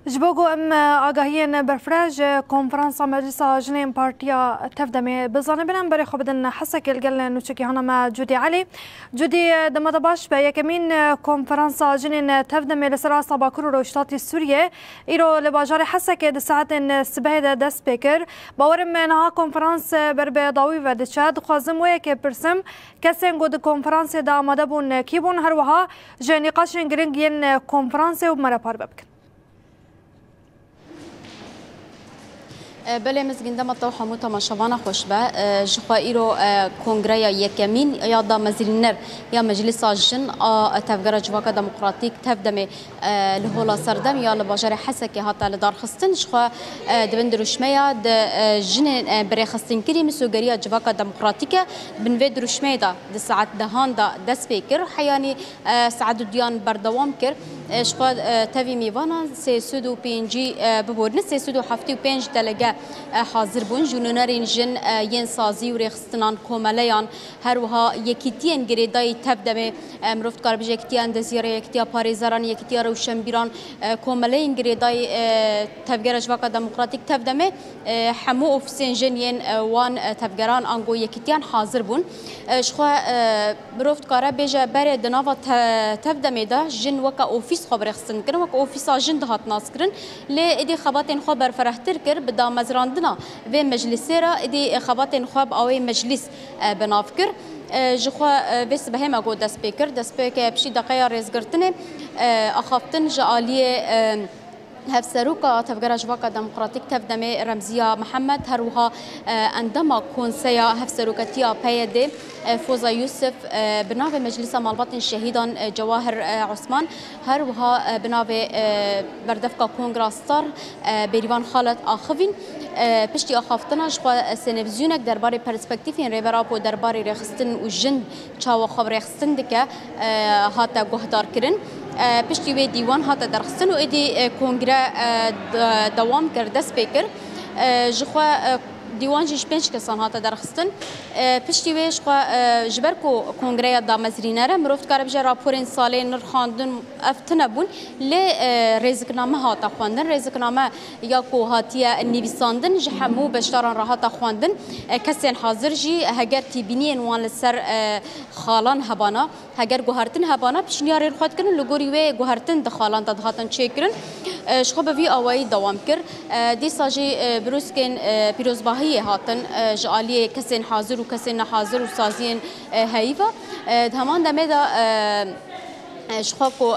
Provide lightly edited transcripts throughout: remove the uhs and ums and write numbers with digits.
جبوگو ام آگاهین برفراج کنفرانس مجلس جنین پارتیا تفدمی بزانه بنام برای خوب دن حسک الگل نوچکی هنم جودی علی جودی دمد باش به یکمین کنفرانس جنین تفدمی لسر باکور روشتات سوریه ایرو لباجار حسک د ساعت سبه دست بکر باورم نها کنفرانس بر به داوی و دچاد خوازم و یک پرسم کسین گود کنفرانس دا آماده بون کیبون هر وها جنیقاش گرینگ ین کنفرانس و مرا پار ببکن. بله مزگنده مطلع حمو تماشاوانه خوش به جخوائی رو کنگره یکمین یا دا مزرینر یا مجلس جن تفگر جواک دموکراتیک تفدم لهولا سردم یا لباجر حسکی هاتا لدار خستن جخوا دبند روشمه د جن بری خستن کری مسوگری جواک دموکراتیک بنوی دروشمه دا د ساعت دهان دا دست پیکر حیانی سعد دیان بردوام کر شخوا تاوی میوانا 305 ببورن 375 دلگه حاضر بون جنونرین جن ین سازی و ریخستنان کوملیان هر وها یکیتین گریدای تبدم مرفت کار بجه یکیتیان دزیاره یکیتیا پاریزاران یکیتیا روشنبیران کوملین گریدای تفگر جواک دموکراتیک تبدمه همو افسین جن ین وان تفگران آنگو یکیتیان حاضر بون شخوا مرفت کار بجه بره دناوا تبدمه دا جن وکا اوفیس خبر ریخستن کرن وکا اوفیسا جن دهات ناس کرن لی ایدی خباتین خبر فرحتر کر بدا مزراندنا و مجلسی را ایدی خباتین خواب آوی مجلس بناف کر جخوا بس بهم اگو دست پیکر بشی دقیقه ریزگرتنه اخافتن جعالیه هفسروكا تفجر جواكا ديمقراطيك تفدمي رمزية محمد هروها عندما كونسيا هفسروكتيا بايدي فوزا يوسف بناوي مجلس مالباطن شهيدا جواهر عثمان هروها بناوي بردفكا كونغراستار بريوان خالد آخوين پشتی آخافتنا جوا سنوزیونک درباره پرسپکتیفین ریبراب و درباره رخستن و جن چاو خبر رخستن دکه هاتا گهدار کرن پشتی وی دیوان هاتا درخستن و ایدی کنگره دوام کرد دست بکر جخوا دیوان جیش 5 کسان هاتا درخستن پشتی وی جخوا جبرکو کنگره دا مزرینره مرفت کار بجه راپورین ساله نرخاندن افتنه بون لی ریزکنامه هاتا خواندن ریزکنامه یا کو هاتیه نویساندن جحمو بشتاران را هاتا خواندن کسین حاضر جی هگر تیبینین وان لسر خالان هبانا هگر گوهرتن هبانا پشنیاری خود کرن لگوری وی گوهرتن دخالان دا هاتن چه کرن شخو بوی آوائی دوام کر دی ساجی بروسکن پیروزباهی هاتن جعالی کسین حاضر و کسین نحاضر و سازین هیفا همان دمه دا شخوكو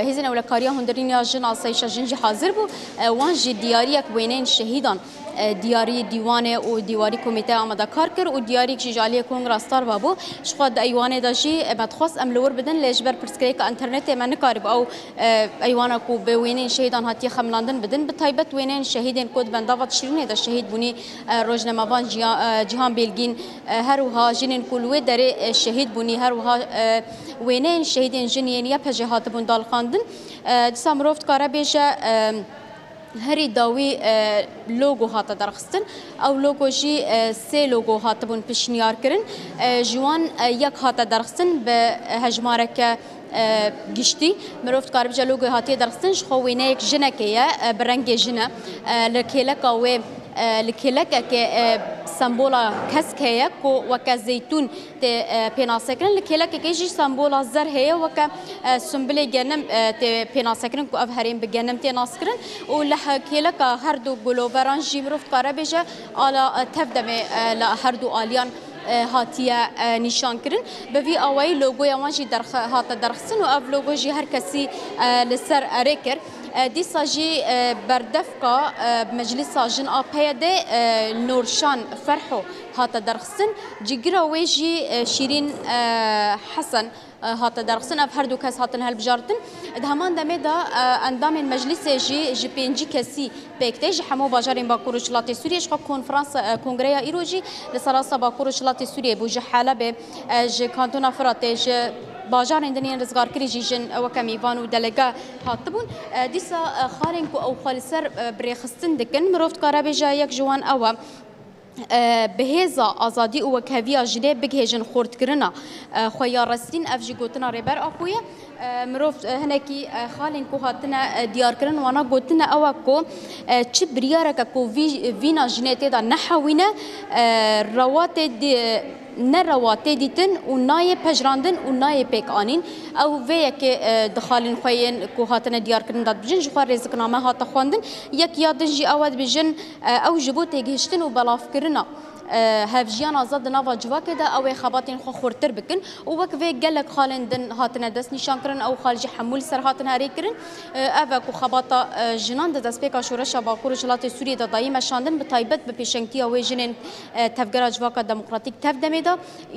هزن اولكاريا هندرين يا جن عصيشة جنجي حاضر بو وانجي دياريك وينين شهيدان دیاری دیوانه و دیواری کمیته آماده کار کرد و دیاری که جالی کنگراستار بابو شخواد ایوانه داشی متخصص املور بدن لجبر پرسکری که اینترنت من نکارب او ایوانه کو به وینین شهیدان هاتی خملاندن بدن به تایبت وینین شهیدین کود بنداوت شیرینه دا شهید بونی روزنامه‌وان جهان بیلگین هر وها جنین کلوه در شهید بونی هر وها وینین شهیدین جنین یا پجهات بندال خواندن سامروفت کارا بیشه هری داوی لوگو هات درخستن او لوگو جی سه لوگو هات بون پیشنیار کرن جوان یک هات درخستن به هجمارک گشتی مروفت کار بجا لوگو هاتی درخستن خوینه یک جنکیه برنگ جنه لکیلک و لکیلک که سمبولا کسک هیا کو وک زیتون ت پیناسکرن لکیلک که جی سمبولا زر هیا وک سنبله جنم ت پیناسکرن کو افهرین بجنم ت ناسکرن و لکیلک هر دو گلووران جی مروفت کار بجا آلا تفدم هر دو آلیان هاتیه نشان کرن به وی آوای لوگوی آوانجی هات درخستن و اف لوگوی هر کسی لسر ارکر دی ساجی بردفکا مجلس جن آپیده نورشان فرحو هات درخستن جگرا ویجی شیرین حسن هات درخستن اف هر دو کس هاتن هل بجارتن دهمان دمه دا اندام مجلس جی پنجی کسی بکتج همو باجارین باکور ولاتی سوریه شخو کنفرانس کنگره ایروجی لسراسا باکور ولاتی سوریه بوجه حلب ج کانتونا فراته ج باجار اندنین رزگار کری جیجن وکم ایوان و دلگا هاتبون دیسا خارن کو او خالصر بریخستن دکن مروفت کارا بیجا یک جوان او بهێزا ئازادی û wekheviya jinê bigihêjin xortkirina xweyarrestîn ev jî gotina rêber axuye mirov hinekî xalên ku hatine diyarkirin wana gotine ew ku çi biryareke ku vîna jinê tê da nehewîne rewatê ne rewatê dîtin û nayê pejrandin û nayê pêkanîn ew vê yekê di xalên xwe yên ku hatine diyarkirin da dibijin ji xwe rêzikname hate xwendin yek ya din jî ew dibijin ew ji bo têgihiştin û belavkirina hevjiyan azad di nava civakê de ew ê xebatên xwe xurtir bikin û wek vê gelek xalên din hatine dest nîşan kirin ew xal jî hemûl ser hatin herê kirin ev ku xebata jinan di destpêka şoreşa Bakur û Jilatê Sûriyê de dayî meşandin bi taybet bi pêşengtiya wê jinên tevgera civaka demokratîk tev demê de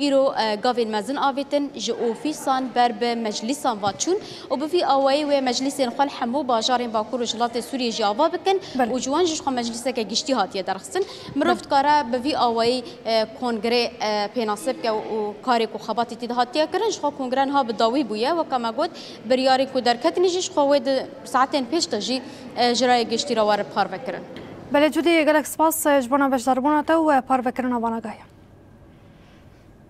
îro gavên mezin avêtin ji ofîsan ber bi meclîsan va çûn û bi vî awayî wê meclîsên xwe hemû bajarên Bakur û Jilatê Sûriyê jî ava bikin û ji wan jî xwe meclîseke giştî hatiye derxistin mirov dikare bi vî کنگره پیناسب که و کاری کو خباتی تید هاتیه کرن شخو کنگره ها بداوی بویه و کما گفت بریاری کو درکت نیجیش خواد ساعتين پیش تجی جرای گشتی را وار پار بکرن. بله جودی گلک سپاس جبنا بجداربونا تو پار بکرن آبانا گایا.